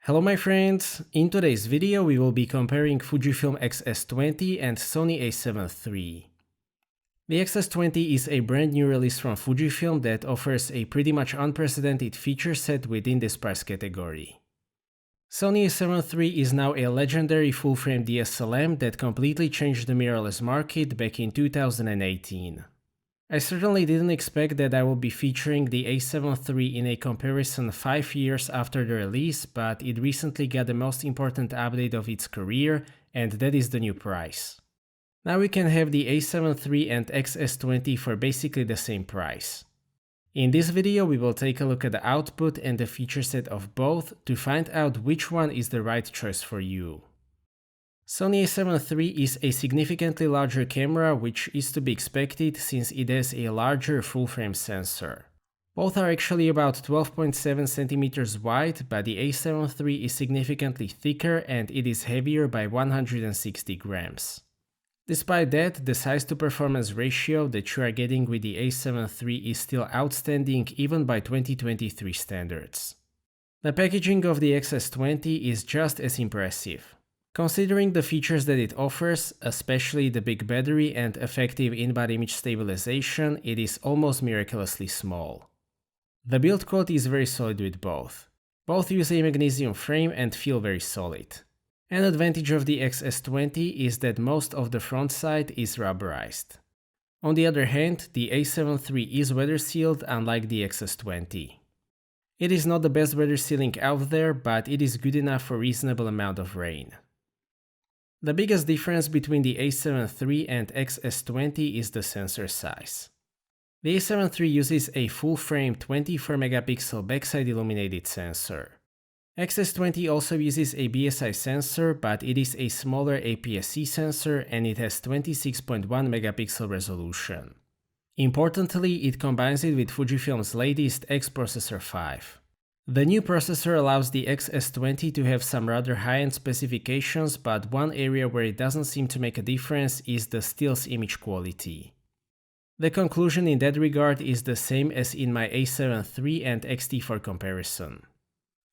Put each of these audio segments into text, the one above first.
Hello my friends, in today's video we will be comparing Fujifilm X-S20 and Sony A7III. The X-S20 is a brand new release from Fujifilm that offers a pretty much unprecedented feature set within this price category. Sony A7III is now a legendary full-frame DSLM that completely changed the mirrorless market back in 2018. I certainly didn't expect that I will be featuring the A7III in a comparison 5 years after the release, but it recently got the most important update of its career, and that is the new price. Now we can have the A7III and X-S20 for basically the same price. In this video we will take a look at the output and the feature set of both to find out which one is the right choice for you. Sony A7III is a significantly larger camera, which is to be expected since it has a larger full-frame sensor. Both are actually about 12.7 cm wide, but the A7III is significantly thicker and it is heavier by 160 grams. Despite that, the size-to-performance ratio that you are getting with the A7III is still outstanding even by 2023 standards. The packaging of the X-S20 is just as impressive. Considering the features that it offers, especially the big battery and effective in-body image stabilization, it is almost miraculously small. The build quality is very solid with both. Both use a magnesium frame and feel very solid. An advantage of the X-S20 is that most of the front side is rubberized. On the other hand, the A7III is weather sealed unlike the X-S20. It is not the best weather sealing out there, but it is good enough for a reasonable amount of rain. The biggest difference between the A7III and X-S20 is the sensor size. The A7III uses a full-frame 24 megapixel backside illuminated sensor. X-S20 also uses a BSI sensor, but it is a smaller APS-C sensor and it has 26.1 megapixel resolution. Importantly, it combines it with Fujifilm's latest X Processor 5. The new processor allows the X-S20 to have some rather high-end specifications, but one area where it doesn't seem to make a difference is the still's image quality. The conclusion in that regard is the same as in my A7III and X-T4 comparison.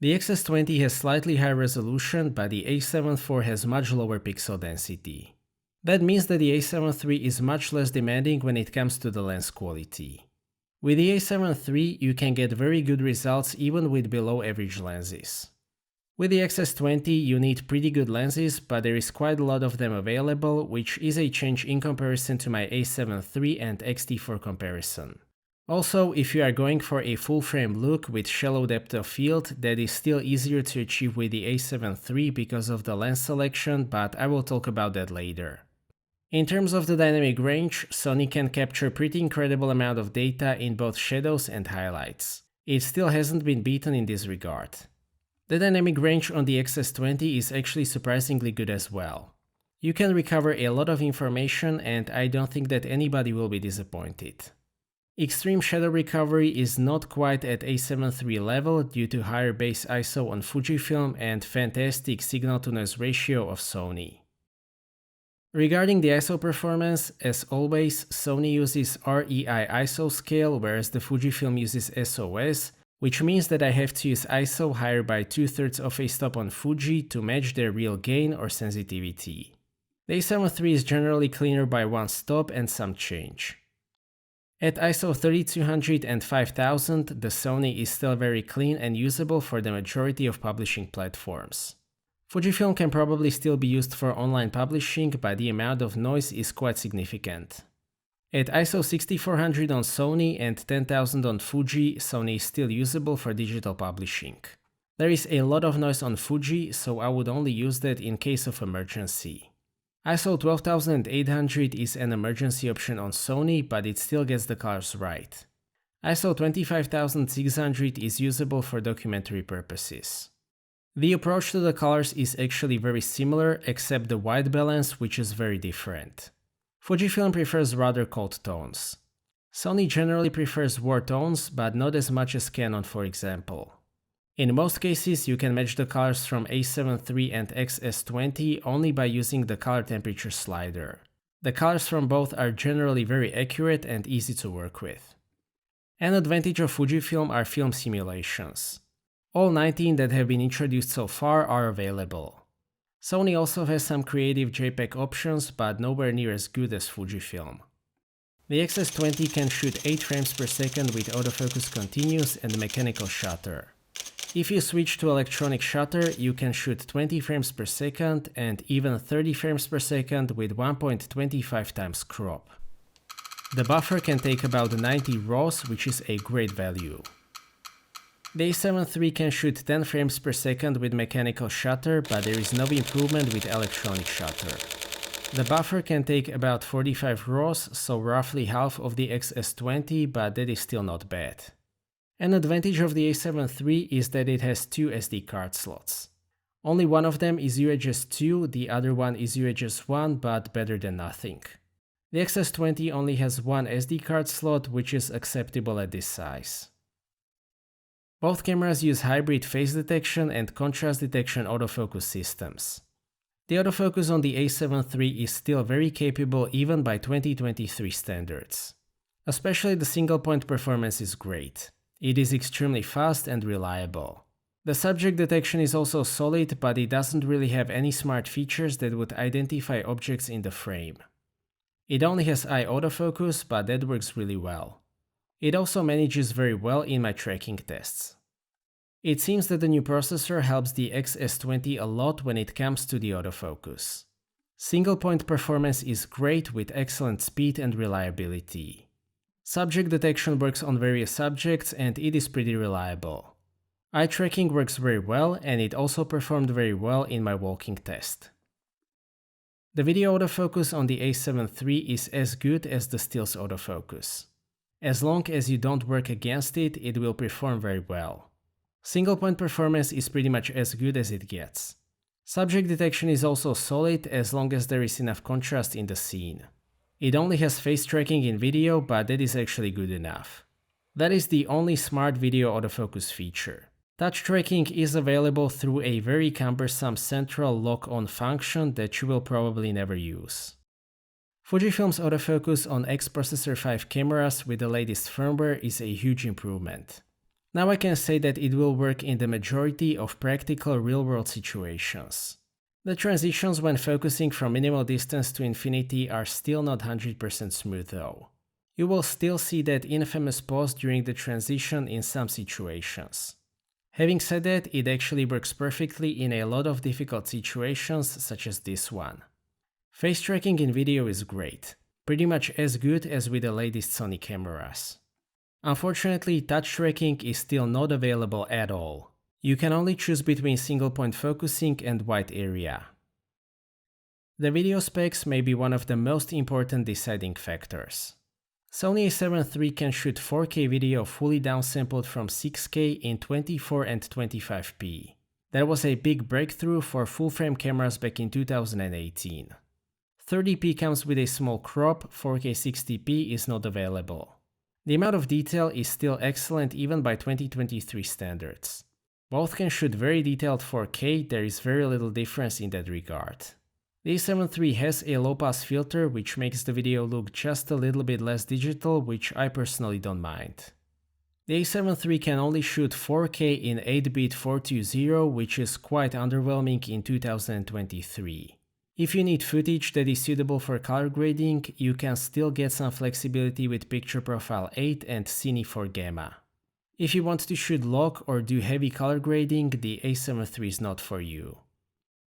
The X-S20 has slightly higher resolution, but the A7IV has much lower pixel density. That means that the A7III is much less demanding when it comes to the lens quality. With the A7III, you can get very good results even with below average lenses. With the X-S20, you need pretty good lenses, but there is quite a lot of them available, which is a change in comparison to my A7III and X-T4 comparison. Also, if you are going for a full-frame look with shallow depth of field, that is still easier to achieve with the A7III because of the lens selection, but I will talk about that later. In terms of the dynamic range, Sony can capture a pretty incredible amount of data in both shadows and highlights. It still hasn't been beaten in this regard. The dynamic range on the X-S20 is actually surprisingly good as well. You can recover a lot of information and I don't think that anybody will be disappointed. Extreme shadow recovery is not quite at A7III level due to higher base ISO on Fujifilm and fantastic signal-to-noise ratio of Sony. Regarding the ISO performance, as always, Sony uses REI ISO scale, whereas the Fujifilm uses SOS, which means that I have to use ISO higher by 2/3 of a stop on Fuji to match their real gain or sensitivity. The A7III is generally cleaner by 1 stop and some change. At ISO 3200 and 5000, the Sony is still very clean and usable for the majority of publishing platforms. Fujifilm can probably still be used for online publishing, but the amount of noise is quite significant. At ISO 6400 on Sony and 10000 on Fuji, Sony is still usable for digital publishing. There is a lot of noise on Fuji, so I would only use that in case of emergency. ISO 12800 is an emergency option on Sony, but it still gets the colors right. ISO 25600 is usable for documentary purposes. The approach to the colors is actually very similar, except the white balance, which is very different. Fujifilm prefers rather cold tones. Sony generally prefers warm tones, but not as much as Canon, for example. In most cases, you can match the colors from A7III and X-S20 only by using the color temperature slider. The colors from both are generally very accurate and easy to work with. An advantage of Fujifilm are film simulations. All 19 that have been introduced so far are available. Sony also has some creative JPEG options, but nowhere near as good as Fujifilm. The X-S20 can shoot 8 frames per second with autofocus continuous and mechanical shutter. If you switch to electronic shutter, you can shoot 20 frames per second and even 30 frames per second with 1.25 times crop. The buffer can take about 90 RAWs, which is a great value. The A7 III can shoot 10 frames per second with mechanical shutter, but there is no improvement with electronic shutter. The buffer can take about 45 RAWs, so roughly half of the X-S20, but that is still not bad. An advantage of the A7 III is that it has 2 SD card slots. Only one of them is UHS 2, the other one is UHS 1, but better than nothing. The X-S20 only has one SD card slot, which is acceptable at this size. Both cameras use hybrid phase detection and contrast detection autofocus systems. The autofocus on the A7 III is still very capable even by 2023 standards. Especially the single point performance is great. It is extremely fast and reliable. The subject detection is also solid, but it doesn't really have any smart features that would identify objects in the frame. It only has eye autofocus, but that works really well. It also manages very well in my tracking tests. It seems that the new processor helps the X-S20 a lot when it comes to the autofocus. Single point performance is great with excellent speed and reliability. Subject detection works on various subjects and it is pretty reliable. Eye tracking works very well and it also performed very well in my walking test. The video autofocus on the A7 III is as good as the stills autofocus. As long as you don't work against it, it will perform very well. Single point performance is pretty much as good as it gets. Subject detection is also solid as long as there is enough contrast in the scene. It only has face tracking in video, but that is actually good enough. That is the only smart video autofocus feature. Touch tracking is available through a very cumbersome central lock-on function that you will probably never use. Fujifilm's autofocus on X-Processor 5 cameras with the latest firmware is a huge improvement. Now I can say that it will work in the majority of practical real-world situations. The transitions when focusing from minimal distance to infinity are still not 100% smooth though. You will still see that infamous pause during the transition in some situations. Having said that, it actually works perfectly in a lot of difficult situations such as this one. Face tracking in video is great, pretty much as good as with the latest Sony cameras. Unfortunately, touch tracking is still not available at all. You can only choose between single point focusing and wide area. The video specs may be one of the most important deciding factors. Sony A7 III can shoot 4K video fully downsampled from 6K in 24 and 25p. That was a big breakthrough for full-frame cameras back in 2018. 30p comes with a small crop, 4K 60p is not available. The amount of detail is still excellent even by 2023 standards. Both can shoot very detailed 4K, there is very little difference in that regard. The A7 III has a low-pass filter which makes the video look just a little bit less digital, which I personally don't mind. The A7 III can only shoot 4K in 8-bit 420, which is quite underwhelming in 2023. If you need footage that is suitable for color grading, you can still get some flexibility with Picture Profile 8 and Cine 4 Gamma. If you want to shoot log or do heavy color grading, the A7 III is not for you.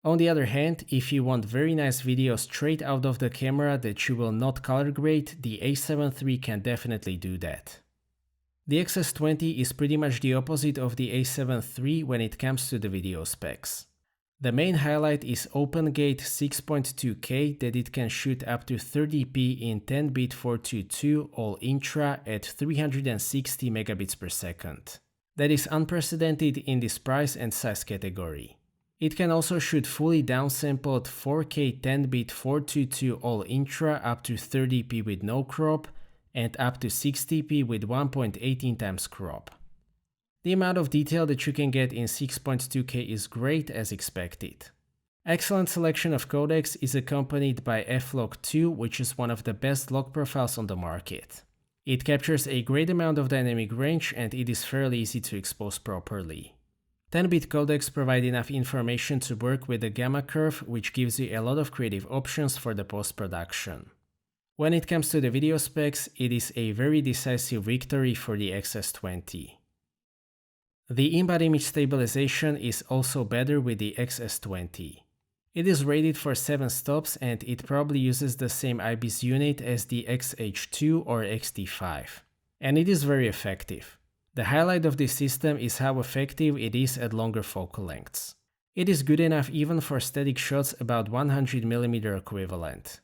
On the other hand, if you want very nice video straight out of the camera that you will not color grade, the A7 III can definitely do that. The X-S20 is pretty much the opposite of the A7 III when it comes to the video specs. The main highlight is OpenGate 6.2K that it can shoot up to 30p in 10-bit 422 all intra at 360 megabits per second. That is unprecedented in this price and size category. It can also shoot fully downsampled 4K 10-bit 422 all intra up to 30p with no crop and up to 60p with 1.18 times crop. The amount of detail that you can get in 6.2K is great as expected. Excellent selection of codecs is accompanied by F-Log2, which is one of the best log profiles on the market. It captures a great amount of dynamic range and it is fairly easy to expose properly. 10-bit codecs provide enough information to work with the gamma curve, which gives you a lot of creative options for the post-production. When it comes to the video specs, it is a very decisive victory for the X-S20. The in-body image stabilization is also better with the X-S20. It is rated for 7 stops and it probably uses the same IBIS unit as the XH2 or XT5. And it is very effective. The highlight of this system is how effective it is at longer focal lengths. It is good enough even for static shots about 100mm equivalent.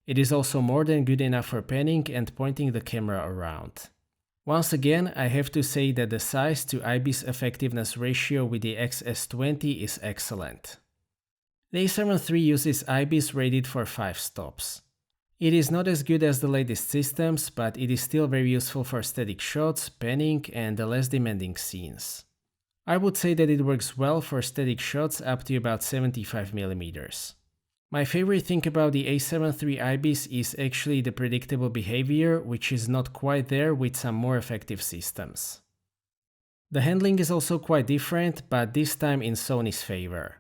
It is also more than good enough for panning and pointing the camera around. Once again, I have to say that the size to IBIS effectiveness ratio with the X-S20 is excellent. The A7 III uses IBIS rated for 5 stops. It is not as good as the latest systems, but it is still very useful for static shots, panning, and the less demanding scenes. I would say that it works well for static shots up to about 75mm. My favorite thing about the A7 III IBIS is actually the predictable behavior, which is not quite there with some more effective systems. The handling is also quite different, but this time in Sony's favor.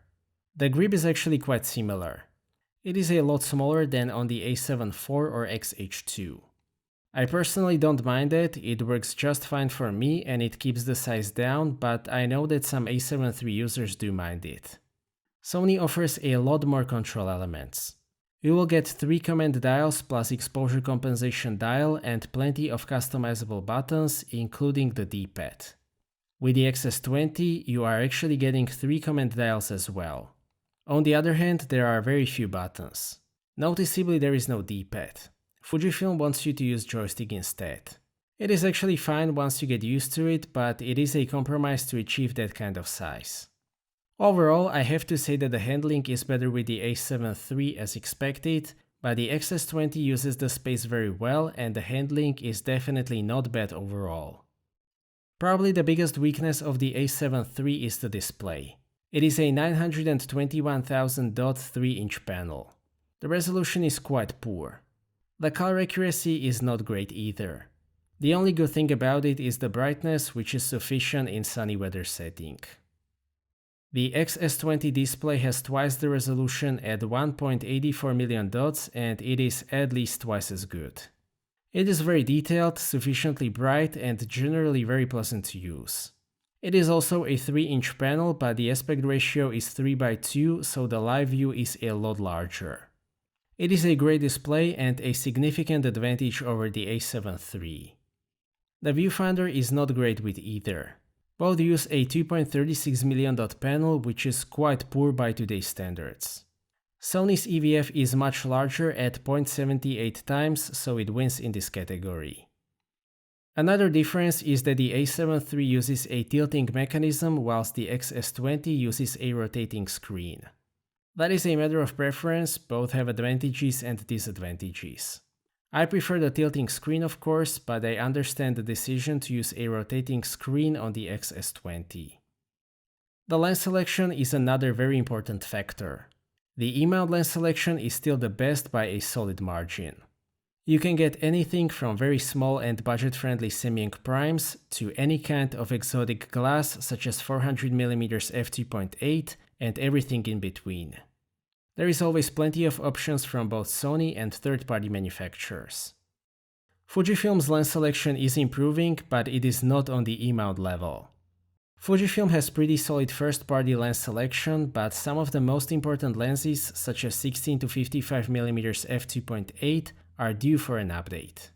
The grip is actually quite similar. It is a lot smaller than on the A7 IV or XH2. I personally don't mind it works just fine for me and it keeps the size down, but I know that some A7 III users do mind it. Sony offers a lot more control elements. You will get 3 command dials plus exposure compensation dial and plenty of customizable buttons, including the D-pad. With the X-S20, you are actually getting 3 command dials as well. On the other hand, there are very few buttons. Noticeably, there is no D-pad. Fujifilm wants you to use joystick instead. It is actually fine once you get used to it, but it is a compromise to achieve that kind of size. Overall, I have to say that the handling is better with the A7 III as expected, but the X-S20 uses the space very well and the handling is definitely not bad overall. Probably the biggest weakness of the A7 III is the display. It is a 921,000 3-inch panel. The resolution is quite poor. The color accuracy is not great either. The only good thing about it is the brightness, which is sufficient in sunny weather setting. The X-S20 display has twice the resolution at 1.84 million dots and it is at least twice as good. It is very detailed, sufficiently bright and generally very pleasant to use. It is also a 3-inch panel, but the aspect ratio is 3:2, so the live view is a lot larger. It is a great display and a significant advantage over the A7 III. The viewfinder is not great with either. Both use a 2.36 million dot panel, which is quite poor by today's standards. Sony's EVF is much larger at 0.78 times, so it wins in this category. Another difference is that the A7 III uses a tilting mechanism whilst the X-S20 uses a rotating screen. That is a matter of preference, both have advantages and disadvantages. I prefer the tilting screen of course, but I understand the decision to use a rotating screen on the X-S20. The lens selection is another very important factor. The E-mount lens selection is still the best by a solid margin. You can get anything from very small and budget-friendly semi-ink primes to any kind of exotic glass such as 400mm f2.8 and everything in between. There is always plenty of options from both Sony and third-party manufacturers. Fujifilm's lens selection is improving, but it is not on the E-mount level. Fujifilm has pretty solid first-party lens selection, but some of the most important lenses such as 16 to 55mm f2.8 are due for an update.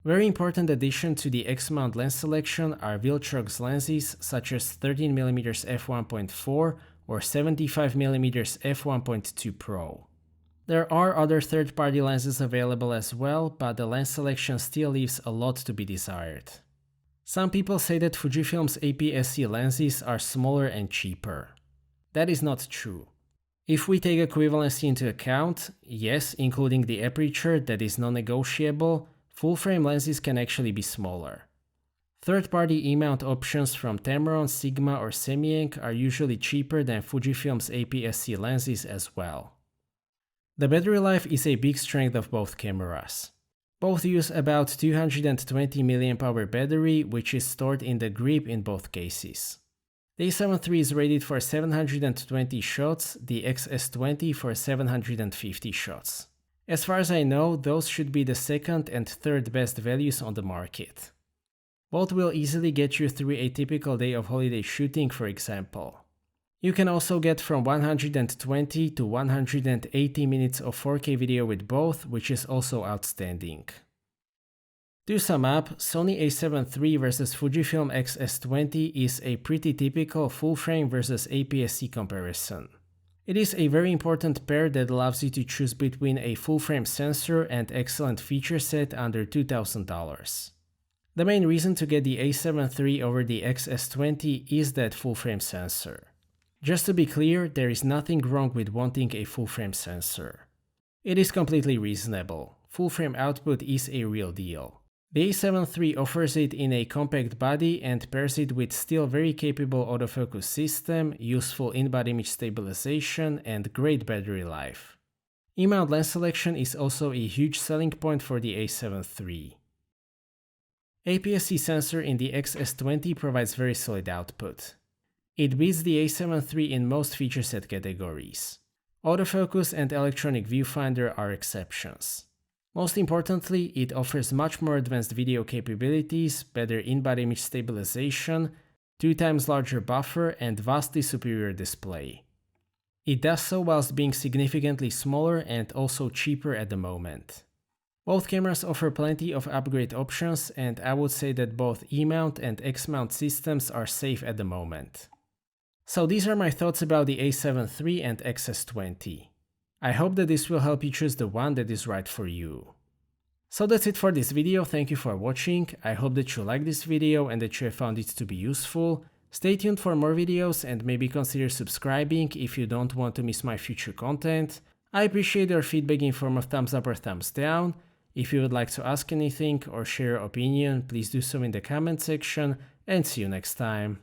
Very important addition to the X-mount lens selection are Viltrox lenses such as 13mm f1.4 or 75mm f1.2 Pro. There are other third-party lenses available as well, but the lens selection still leaves a lot to be desired. Some people say that Fujifilm's APS-C lenses are smaller and cheaper. That is not true. If we take equivalency into account, yes, including the aperture that is non-negotiable, full-frame lenses can actually be smaller. Third-party E-mount options from Tamron, Sigma or Semiank are usually cheaper than Fujifilm's APS-C lenses as well. The battery life is a big strength of both cameras. Both use about 220 mAh battery, which is stored in the grip in both cases. The A7 III is rated for 720 shots, the X-S20 for 750 shots. As far as I know, those should be the second and third best values on the market. Both will easily get you through a typical day of holiday shooting, for example. You can also get from 120 to 180 minutes of 4K video with both, which is also outstanding. To sum up, Sony A7 III versus Fujifilm X-S20 is a pretty typical full-frame versus APS-C comparison. It is a very important pair that allows you to choose between a full-frame sensor and excellent feature set under $2,000. The main reason to get the A7 III over the X-S20 is that full-frame sensor. Just to be clear, there is nothing wrong with wanting a full-frame sensor. It is completely reasonable. Full-frame output is a real deal. The A7 III offers it in a compact body and pairs it with still very capable autofocus system, useful in-body image stabilization, and great battery life. E-mount lens selection is also a huge selling point for the A7 III. APS-C sensor in the X-S20 provides very solid output. It beats the A7 III in most feature set categories. Autofocus and electronic viewfinder are exceptions. Most importantly, it offers much more advanced video capabilities, better in-body image stabilization, 2 times larger buffer, and vastly superior display. It does so whilst being significantly smaller and also cheaper at the moment. Both cameras offer plenty of upgrade options, and I would say that both E-mount and X-mount systems are safe at the moment. So these are my thoughts about the A7 III and X-S20. I hope that this will help you choose the one that is right for you. So that's it for this video, thank you for watching, I hope that you liked this video and that you have found it to be useful. Stay tuned for more videos and maybe consider subscribing if you don't want to miss my future content. I appreciate your feedback in form of thumbs up or thumbs down. If you would like to ask anything or share your opinion, please do so in the comment section, and see you next time.